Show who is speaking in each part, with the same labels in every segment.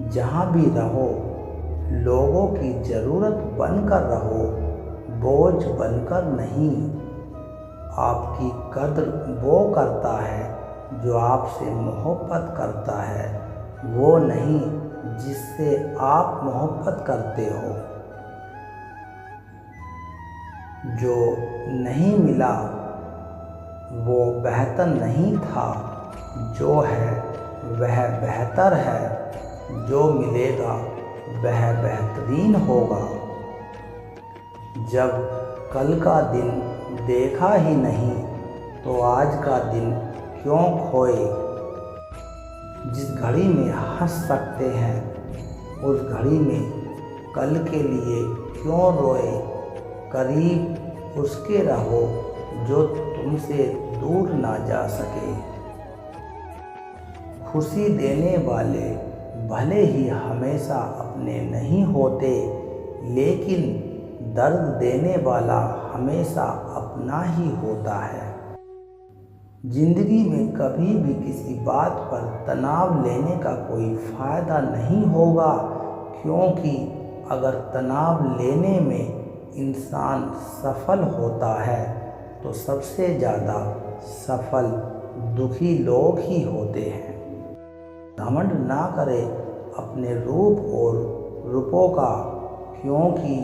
Speaker 1: जहाँ भी रहो लोगों की ज़रूरत बनकर रहो, बोझ बनकर नहीं। आपकी कद्र वो करता है जो आपसे मोहब्बत करता है, वो नहीं जिससे आप मोहब्बत करते हो। जो नहीं मिला वो बेहतर नहीं था, जो है वह बेहतर है, जो मिलेगा वह बेहतरीन होगा। जब कल का दिन देखा ही नहीं तो आज का दिन क्यों खोए। जिस घड़ी में हंस सकते हैं उस घड़ी में कल के लिए क्यों रोए। करीब उसके रहो जो तुमसे दूर ना जा सके। खुशी देने वाले भले ही हमेशा अपने नहीं होते, लेकिन दर्द देने वाला हमेशा अपना ही होता है। जिंदगी में कभी भी किसी बात पर तनाव लेने का कोई फ़ायदा नहीं होगा, क्योंकि अगर तनाव लेने में इंसान सफल होता है तो सबसे ज़्यादा सफल दुखी लोग ही होते हैं। घमंड ना करे अपने रूप और रूपों का, क्योंकि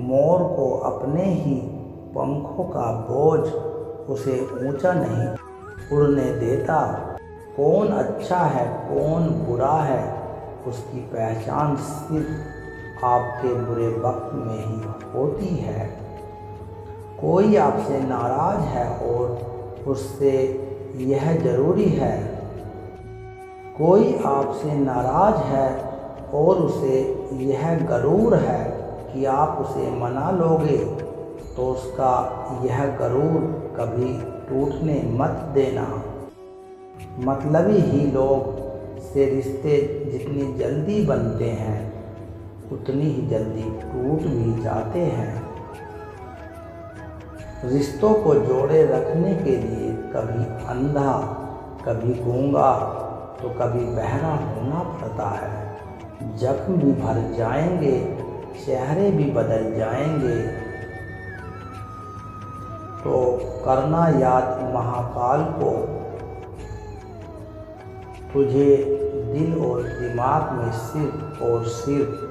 Speaker 1: मोर को अपने ही पंखों का बोझ उसे ऊंचा नहीं उड़ने देता। कौन अच्छा है कौन बुरा है उसकी पहचान सिर्फ आपके बुरे वक्त में ही होती है। कोई आपसे नाराज़ है और उससे यह ज़रूरी है, कोई आपसे नाराज़ है और उसे यह गरूर है कि आप उसे मना लोगे, तो उसका यह गरूर कभी टूटने मत देना। मतलबी ही लोग से रिश्ते जितनी जल्दी बनते हैं उतनी ही जल्दी टूट भी जाते हैं। रिश्तों को जोड़े रखने के लिए कभी अंधा, कभी गूंगा तो कभी बहरा होना पड़ता है। जख्म भी भर जाएंगे, चेहरे भी बदल जाएंगे, तो करना याद महाकाल को। तुझे दिल और दिमाग में सिर्फ और सिर्फ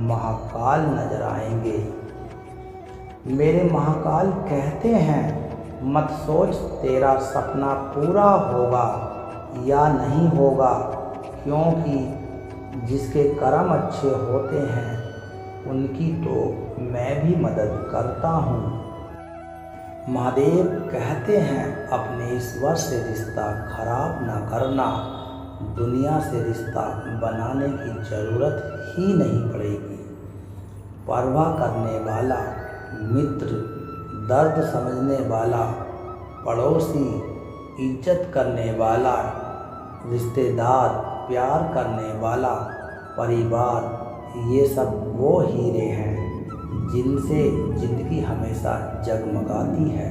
Speaker 1: महाकाल नजर आएंगे। मेरे महाकाल कहते हैं मत सोच तेरा सपना पूरा होगा या नहीं होगा, क्योंकि जिसके कर्म अच्छे होते हैं उनकी तो मैं भी मदद करता हूँ। महादेव कहते हैं अपने ईश्वर से रिश्ता खराब ना करना, दुनिया से रिश्ता बनाने की ज़रूरत ही नहीं पड़ेगी। परवाह करने वाला मित्र, दर्द समझने वाला पड़ोसी, इज्जत करने वाला रिश्तेदार, प्यार करने वाला परिवार, ये सब वो हीरे हैं जिनसे ज़िंदगी हमेशा जगमगाती है।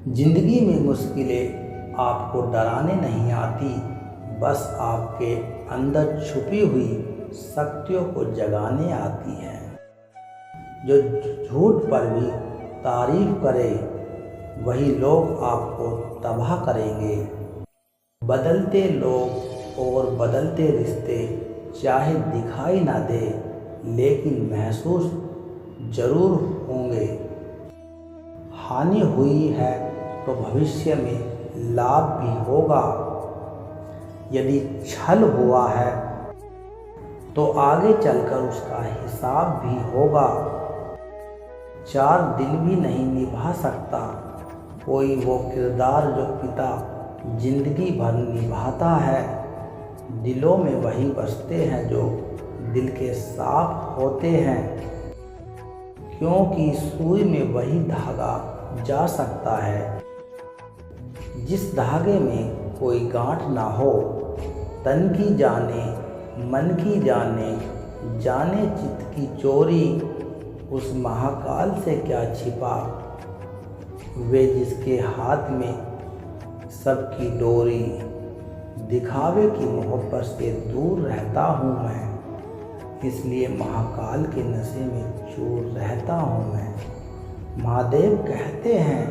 Speaker 1: ज़िंदगी में मुश्किलें आपको डराने नहीं आती, बस आपके अंदर छुपी हुई शक्तियों को जगाने आती हैं। जो झूठ पर भी तारीफ करे वही लोग आपको तबाह करेंगे। बदलते लोग और बदलते रिश्ते चाहे दिखाई ना दे लेकिन महसूस जरूर होंगे। हानि हुई है तो भविष्य में लाभ भी होगा। यदि छल हुआ है तो आगे चलकर उसका हिसाब भी होगा। चार दिल भी नहीं निभा सकता कोई वो किरदार जो पिता जिंदगी भर निभाता है। दिलों में वही बसते हैं जो दिल के साफ होते हैं, क्योंकि सुई में वही धागा जा सकता है जिस धागे में कोई गांठ ना हो। तन की जाने मन की जाने, जाने चित्त की चोरी, उस महाकाल से क्या छिपा, वे जिसके हाथ में सबकी डोरी। दिखावे की मोहब्बत से दूर रहता हूँ मैं, इसलिए महाकाल के नशे में चूर रहता हूँ मैं। महादेव कहते हैं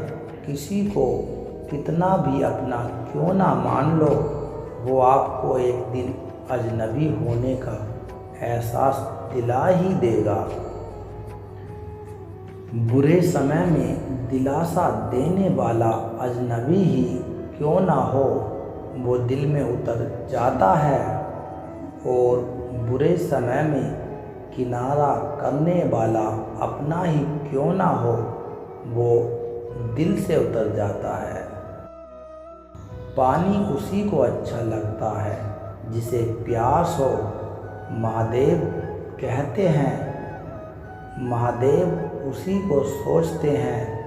Speaker 1: किसी को कितना भी अपना क्यों ना मान लो, वो आपको एक दिन अजनबी होने का एहसास दिला ही देगा। बुरे समय में दिलासा देने वाला अजनबी ही क्यों ना हो, वो दिल में उतर जाता है, और बुरे समय में किनारा करने वाला अपना ही क्यों ना हो, वो दिल से उतर जाता है। पानी उसी को अच्छा लगता है जिसे प्यास हो। महादेव कहते हैं, महादेव उसी को सोचते हैं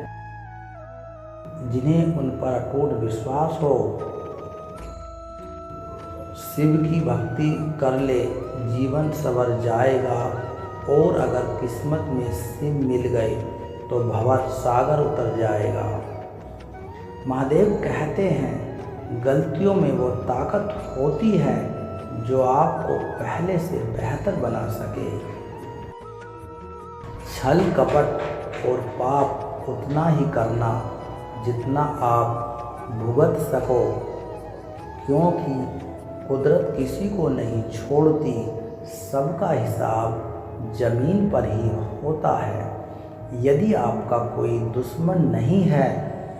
Speaker 1: जिन्हें उन पर अटूट विश्वास हो। शिव की भक्ति कर ले जीवन संवर जाएगा, और अगर किस्मत में शिव मिल गए तो भंवर सागर उतर जाएगा। महादेव कहते हैं गलतियों में वो ताकत होती है जो आपको पहले से बेहतर बना सके। छल कपट और पाप उतना ही करना जितना आप भुगत सको, क्योंकि कुदरत किसी को नहीं छोड़ती, सबका हिसाब ज़मीन पर ही होता है। यदि आपका कोई दुश्मन नहीं है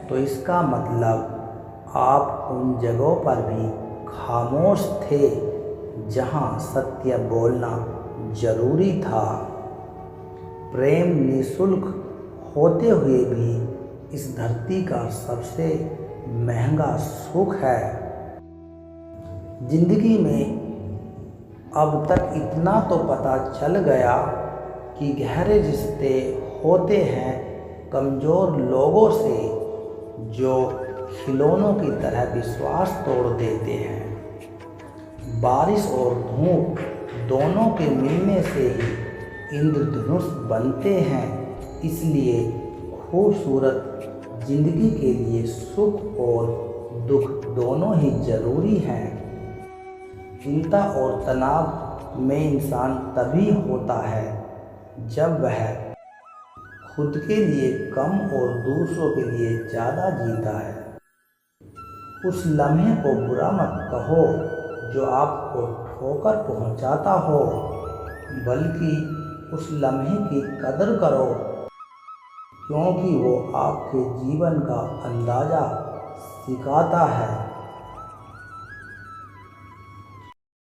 Speaker 1: तो इसका मतलब आप उन जगहों पर भी खामोश थे जहां सत्य बोलना जरूरी था। प्रेम निःशुल्क होते हुए भी इस धरती का सबसे महंगा सुख है। जिंदगी में अब तक इतना तो पता चल गया कि गहरे रिश्ते होते हैं कमज़ोर लोगों से, जो खिलौनों की तरह विश्वास तोड़ देते हैं। बारिश और धूप दोनों के मिलने से ही इंद्रधनुष बनते हैं, इसलिए खूबसूरत जिंदगी के लिए सुख और दुख दोनों ही जरूरी हैं। चिंता और तनाव में इंसान तभी होता है जब वह खुद के लिए कम और दूसरों के लिए ज़्यादा जीता है। उस लम्हे को बुरा मत कहो जो आपको ठोकर पहुंचाता हो, बल्कि उस लम्हे की कदर करो, क्योंकि वो आपके जीवन का अंदाज़ा सिखाता है।